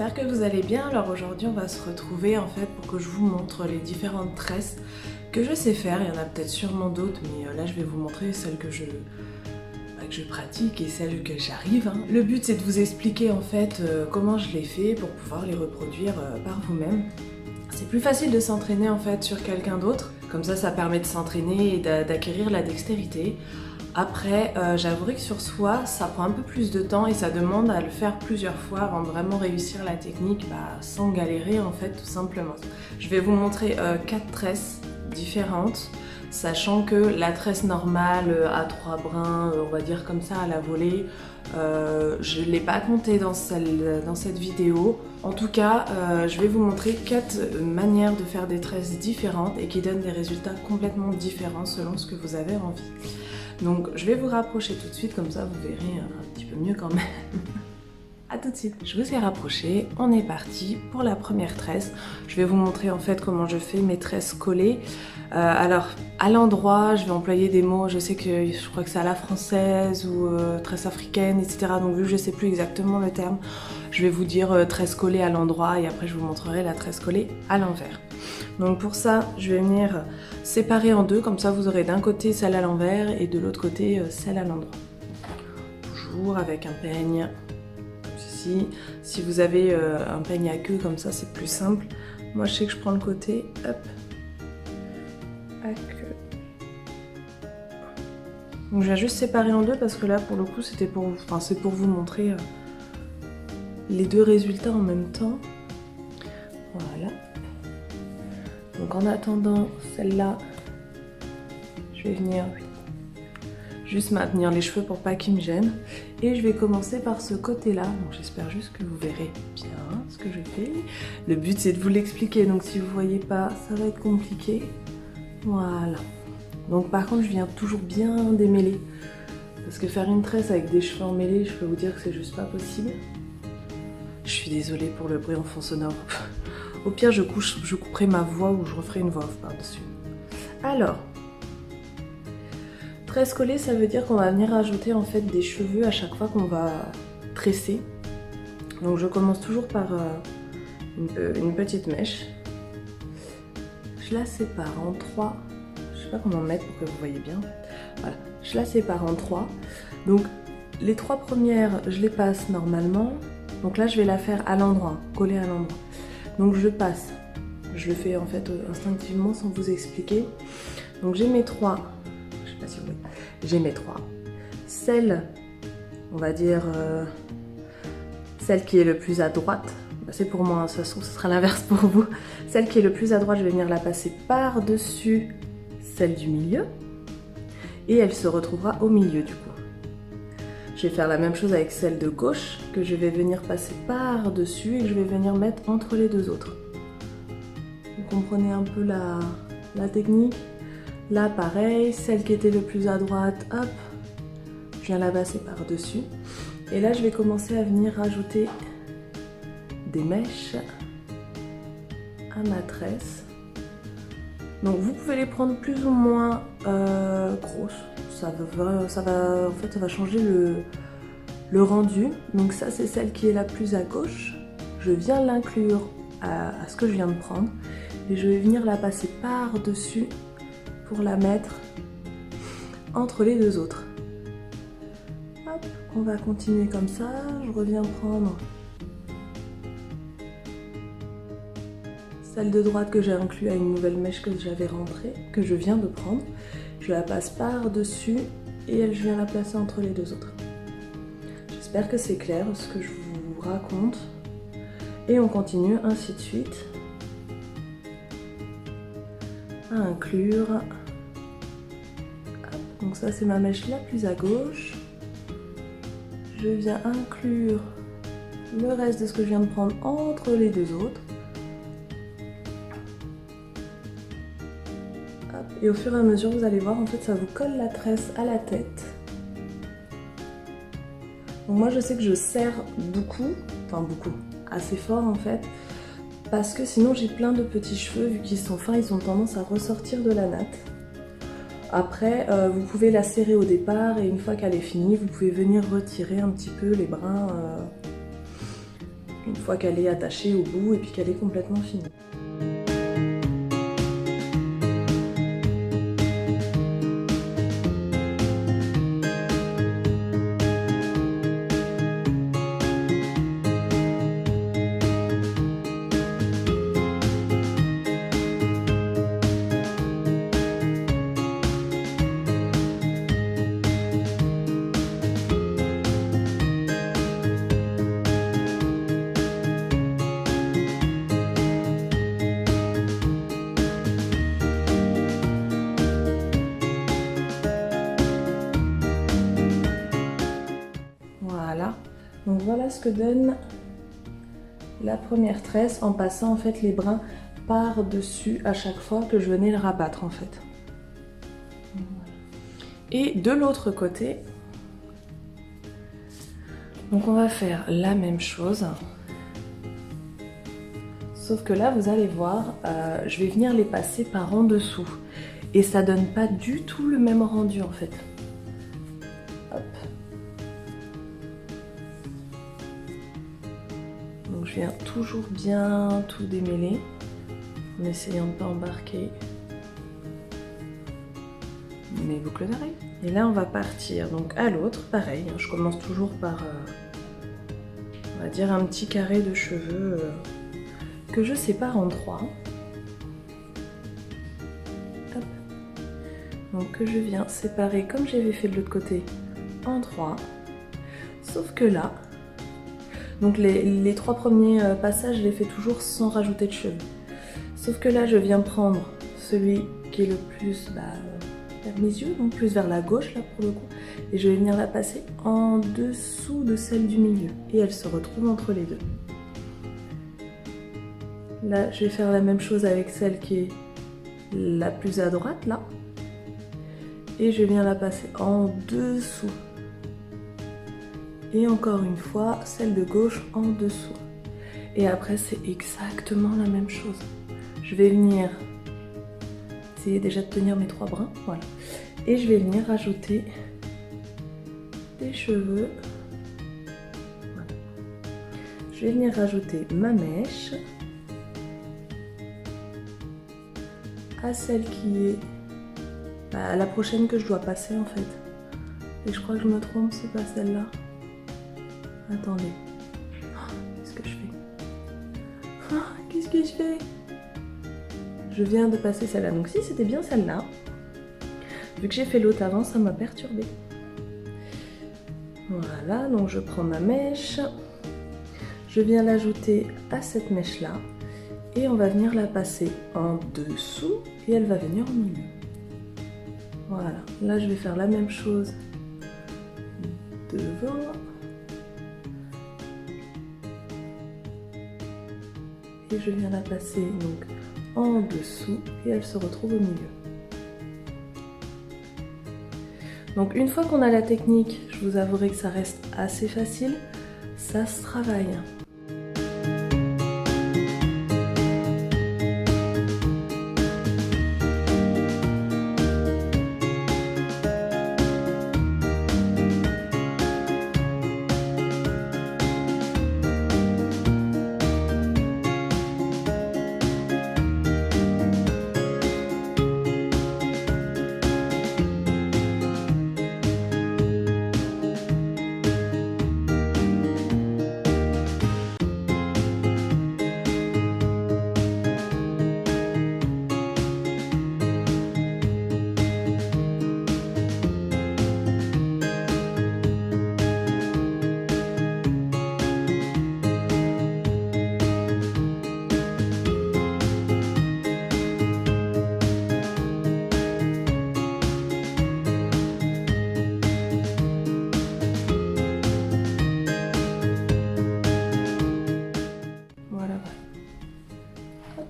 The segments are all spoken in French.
j'espère que vous allez bien. Alors aujourd'hui on va se retrouver en fait pour que je vous montre les différentes tresses que je sais faire. Il y en a peut-être sûrement d'autres, mais là je vais vous montrer celles que je pratique et celles que j'arrive. Le but c'est de vous expliquer en fait comment je les fais pour pouvoir les reproduire par vous-même. C'est plus facile de s'entraîner en fait sur quelqu'un d'autre, comme ça permet de s'entraîner et d'acquérir la dextérité. Après, j'avouerai que sur soi, ça prend un peu plus de temps et ça demande à le faire plusieurs fois avant de vraiment réussir la technique sans galérer en fait tout simplement. Je vais vous montrer 4 tresses différentes, sachant que la tresse normale à 3 brins, on va dire comme ça à la volée, je ne l'ai pas compté dans cette vidéo. En tout cas, je vais vous montrer 4 manières de faire des tresses différentes et qui donnent des résultats complètement différents selon ce que vous avez envie. Donc je vais vous rapprocher tout de suite, comme ça vous verrez un petit peu mieux quand même. A tout de suite. Je vous ai rapproché, on est parti pour la première tresse. Je vais vous montrer en fait comment je fais mes tresses collées. Alors à l'endroit, je vais employer des mots, je sais que je crois que c'est à la française ou tresse africaine, etc. Donc vu que je sais plus exactement le terme, je vais vous dire tresse collée à l'endroit et après je vous montrerai la tresse collée à l'envers. Donc pour ça, je vais venir séparer en deux, comme ça vous aurez d'un côté celle à l'envers et de l'autre côté celle à l'endroit. Toujours avec un peigne. Si vous avez un peigne à queue comme ça, c'est plus simple. Moi je sais que je prends le côté, hop, à queue. Donc je vais juste séparer en deux parce que là pour le coup c'était pour vous, c'est pour vous montrer les deux résultats en même temps. Voilà. Donc en attendant celle-là, je vais venir juste maintenir les cheveux pour pas qu'ils me gênent. Et je vais commencer par ce côté-là. Donc j'espère juste que vous verrez bien ce que je fais. Le but c'est de vous l'expliquer, donc si vous voyez pas, ça va être compliqué. Voilà. Donc par contre je viens toujours bien démêler. Parce que faire une tresse avec des cheveux emmêlés, je peux vous dire que c'est juste pas possible. Je suis désolée pour le bruit en fond sonore. Au pire je couperai ma voix ou je referai une voix off par-dessus. Alors, tresse collée, ça veut dire qu'on va venir ajouter en fait des cheveux à chaque fois qu'on va tresser. Donc je commence toujours par une petite mèche. Je la sépare en 3. Je sais pas comment mettre pour que vous voyez bien. Voilà, je la sépare en 3. Donc les 3 premières, je les passe normalement. Donc là je vais la faire à l'endroit, coller à l'endroit. Donc je passe. Je le fais en fait instinctivement sans vous expliquer. Donc j'ai mes 3. Je sais pas si vous voyez. J'ai mes 3. Celle, on va dire, celle qui est le plus à droite, c'est pour moi, ça se trouve, ce sera l'inverse pour vous. Celle qui est le plus à droite, je vais venir la passer par-dessus celle du milieu. Et elle se retrouvera au milieu du coup. Je vais faire la même chose avec celle de gauche, que je vais venir passer par-dessus et que je vais venir mettre entre les deux autres. Vous comprenez un peu la technique? Là pareil, celle qui était le plus à droite, hop, je viens la passer par-dessus. Et là je vais commencer à venir rajouter des mèches à ma tresse. Donc vous pouvez les prendre plus ou moins grosses, ça va changer le rendu. Donc ça c'est celle qui est la plus à gauche. Je viens l'inclure à ce que je viens de prendre et je vais venir la passer par-dessus pour la mettre entre les deux autres. Hop, on va continuer comme ça. Je reviens prendre celle de droite que j'ai inclus à une nouvelle mèche que j'avais rentrée, que je viens de prendre. Je la passe par-dessus et je viens la placer entre les deux autres. J'espère que c'est clair ce que je vous raconte. Et on continue ainsi de suite à inclure. Donc ça c'est ma mèche la plus à gauche. Je viens inclure le reste de ce que je viens de prendre entre les deux autres. Hop. Et au fur et à mesure vous allez voir en fait ça vous colle la tresse à la tête. Donc moi je sais que je serre beaucoup, assez fort en fait, parce que sinon j'ai plein de petits cheveux, vu qu'ils sont fins, ils ont tendance à ressortir de la natte. Après, vous pouvez la serrer au départ et une fois qu'elle est finie, vous pouvez venir retirer un petit peu les brins une fois qu'elle est attachée au bout et puis qu'elle est complètement finie. Voilà, donc voilà ce que donne la première tresse en passant en fait les brins par-dessus à chaque fois que je venais le rabattre en fait. Et de l'autre côté, donc on va faire la même chose. Sauf que là, vous allez voir, je vais venir les passer par en dessous. Et ça donne pas du tout le même rendu en fait. Hop. Donc je viens toujours bien tout démêler, en essayant de ne pas embarquer mes boucles d'oreilles. Et là, on va partir donc à l'autre, pareil. Je commence toujours par, on va dire, un petit carré de cheveux que je sépare en 3. Hop. Donc que je viens séparer comme j'avais fait de l'autre côté en 3. Sauf que là, donc les 3 premiers passages, je les fais toujours sans rajouter de cheveux. Sauf que là, je viens prendre celui qui est le plus vers mes yeux, donc plus vers la gauche là pour le coup, et je vais venir la passer en dessous de celle du milieu. Et elle se retrouve entre les deux. Là, je vais faire la même chose avec celle qui est la plus à droite, là. Et je viens la passer en dessous. Et encore une fois, celle de gauche en dessous. Et après, c'est exactement la même chose. Je vais venir essayer déjà de tenir mes 3 brins, voilà. Et je vais venir rajouter des cheveux. Voilà. Je vais venir rajouter ma mèche à celle qui est la prochaine que je dois passer en fait. Et je crois que je me trompe, c'est pas celle-là. Attendez. Qu'est-ce que je fais? Qu'est-ce que je fais? Je viens de passer celle-là. Donc si c'était bien celle-là, vu que j'ai fait l'autre avant, ça m'a perturbée. Voilà, donc je prends ma mèche. Je viens l'ajouter à cette mèche-là. Et on va venir la passer en dessous et elle va venir au milieu. Voilà, là je vais faire la même chose devant. Et je viens la passer donc en dessous et elle se retrouve au milieu. Donc une fois qu'on a la technique, je vous avouerai que ça reste assez facile, ça se travaille.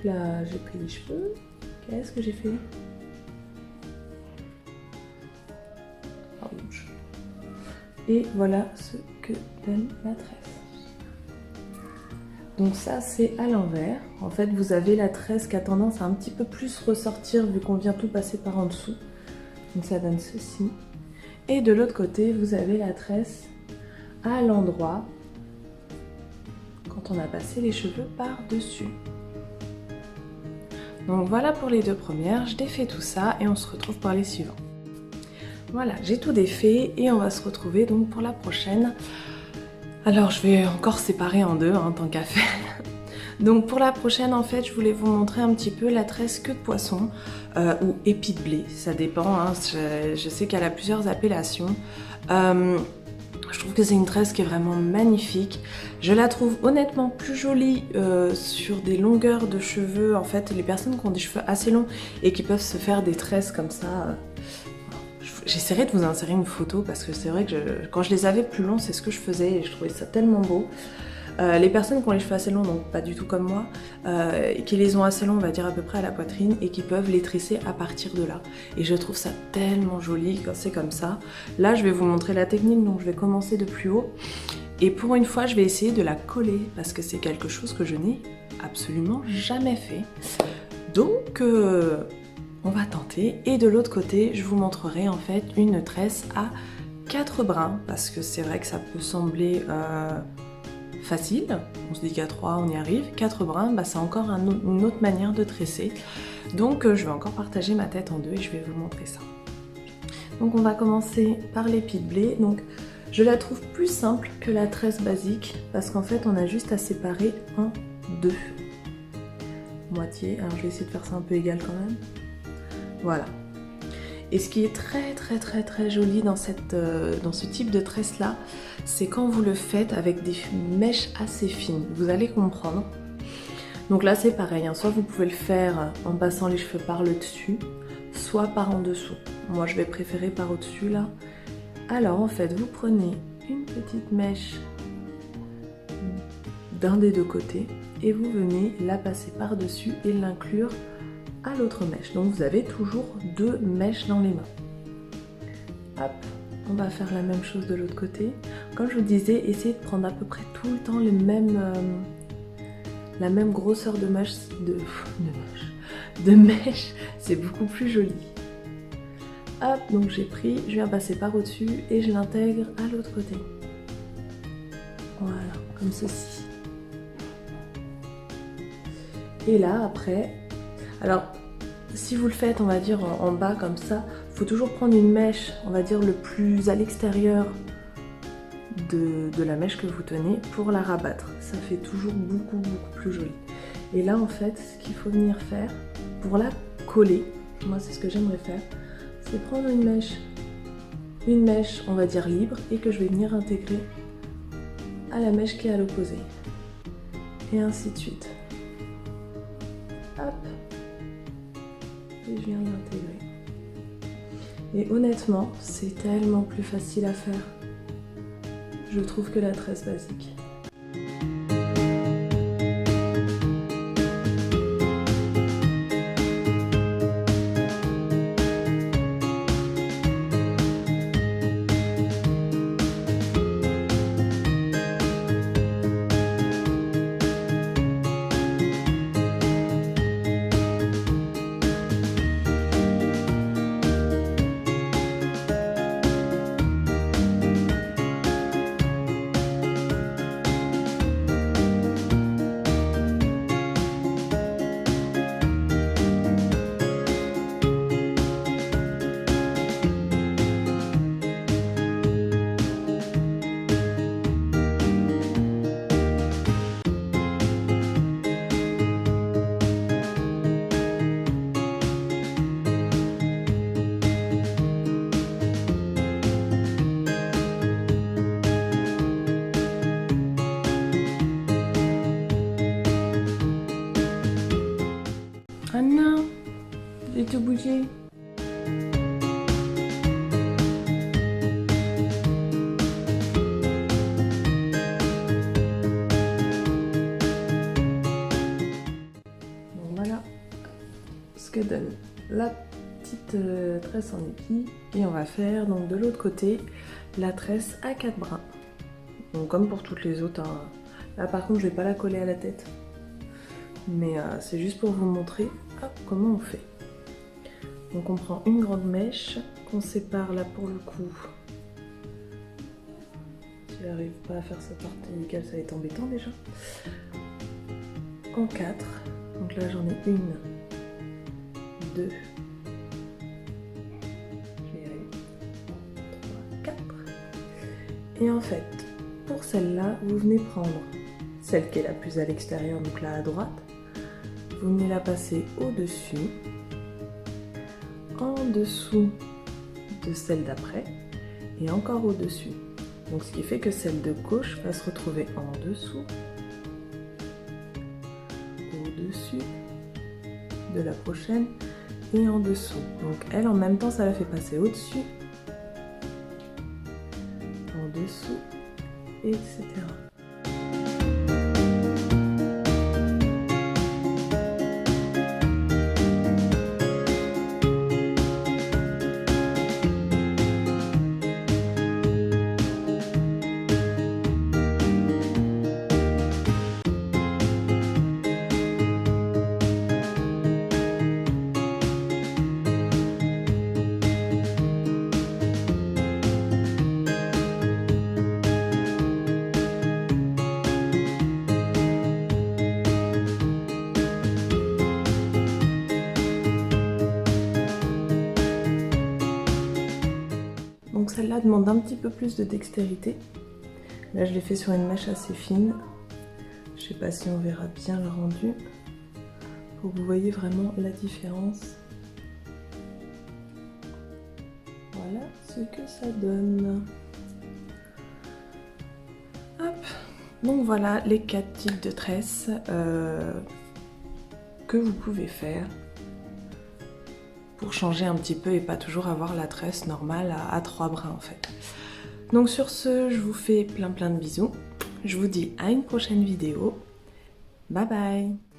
Là, j'ai pris les cheveux. Qu'est-ce que j'ai fait? Ouch. Et voilà ce que donne la tresse. Donc ça, c'est à l'envers. En fait, vous avez la tresse qui a tendance à un petit peu plus ressortir vu qu'on vient tout passer par en dessous. Donc ça donne ceci. Et de l'autre côté, vous avez la tresse à l'endroit quand on a passé les cheveux par-dessus. Donc voilà pour les deux premières, je défais tout ça et on se retrouve pour les suivants. Voilà, j'ai tout défait et on va se retrouver donc pour la prochaine. Alors je vais encore séparer en deux, tant qu'à faire. Donc pour la prochaine, en fait, je voulais vous montrer un petit peu la tresse queue de poisson ou épi de blé, ça dépend, je sais qu'elle a plusieurs appellations. Je trouve que c'est une tresse qui est vraiment magnifique. Je la trouve honnêtement plus jolie sur des longueurs de cheveux. En fait, les personnes qui ont des cheveux assez longs et qui peuvent se faire des tresses comme ça... J'essaierai de vous insérer une photo parce que c'est vrai que quand je les avais plus longs, c'est ce que je faisais et je trouvais ça tellement beau. Les personnes qui ont les cheveux assez longs, donc pas du tout comme moi, qui les ont assez longs, on va dire à peu près à la poitrine, et qui peuvent les tresser à partir de là. Et je trouve ça tellement joli quand c'est comme ça. Là, je vais vous montrer la technique, donc je vais commencer de plus haut. Et pour une fois, je vais essayer de la coller parce que c'est quelque chose que je n'ai absolument jamais fait. Donc... on va tenter, et de l'autre côté je vous montrerai en fait une tresse à 4 brins parce que c'est vrai que ça peut sembler facile, on se dit qu'à 3 on y arrive, 4 brins c'est encore une autre manière de tresser, donc je vais encore partager ma tête en deux et je vais vous montrer ça. Donc on va commencer par l'épi de blé, donc je la trouve plus simple que la tresse basique parce qu'en fait on a juste à séparer en deux moitiés, alors je vais essayer de faire ça un peu égal quand même. Voilà. Et ce qui est très joli dans ce type de tresse là, c'est quand vous le faites avec des mèches assez fines. Vous allez comprendre. Donc là c'est pareil, soit vous pouvez le faire en passant les cheveux par le dessus, soit par en dessous. Moi je vais préférer par au-dessus là. Alors en fait vous prenez une petite mèche d'un des deux côtés et vous venez la passer par dessus et l'inclure à l'autre mèche. Donc vous avez toujours deux mèches dans les mains. Hop, on va faire la même chose de l'autre côté. Comme je vous disais, essayez de prendre à peu près tout le temps la même grosseur de mèche, c'est beaucoup plus joli. Hop, donc j'ai pris, je viens passer par au-dessus et je l'intègre à l'autre côté. Voilà, comme ceci. Et là après, alors si vous le faites on va dire en bas comme ça, il faut toujours prendre une mèche, on va dire le plus à l'extérieur de la mèche que vous tenez pour la rabattre. Ça fait toujours beaucoup plus joli. Et là en fait ce qu'il faut venir faire pour la coller, moi c'est ce que j'aimerais faire, c'est prendre une mèche on va dire libre et que je vais venir intégrer à la mèche qui est à l'opposé. Et ainsi de suite. Hop. Et je viens l'intégrer. Et honnêtement, c'est tellement plus facile à faire, je trouve, que la tresse basique. Ah non, j'ai tout bougé. Bon, voilà ce que donne la petite tresse en épi. Et on va faire donc de l'autre côté la tresse à 4 brins. Donc comme pour toutes les autres, là par contre je vais pas la coller à la tête. Mais c'est juste pour vous montrer comment on fait. Donc on prend une grande mèche qu'on sépare là pour le coup s'il n'arrive pas à faire sa partie nickel, ça va être embêtant déjà. En 4. Donc là j'en ai 1, 2, 3, 4. Et en fait, pour celle-là, vous venez prendre celle qui est la plus à l'extérieur, donc là à droite. Vous venez la passer au-dessus, en dessous de celle d'après, et encore au-dessus. Donc ce qui fait que celle de gauche va se retrouver en dessous, au-dessus de la prochaine et en dessous. Donc elle en même temps ça la fait passer au-dessus, en dessous, etc. Donc celle-là demande un petit peu plus de dextérité. Là je l'ai fait sur une mèche assez fine. Je sais pas si on verra bien le rendu. Pour que vous voyez vraiment la différence. Voilà ce que ça donne. Hop. Donc voilà les 4 types de tresses que vous pouvez faire pour changer un petit peu et pas toujours avoir la tresse normale à 3 brins en fait. Donc sur ce, je vous fais plein de bisous. Je vous dis à une prochaine vidéo. Bye bye!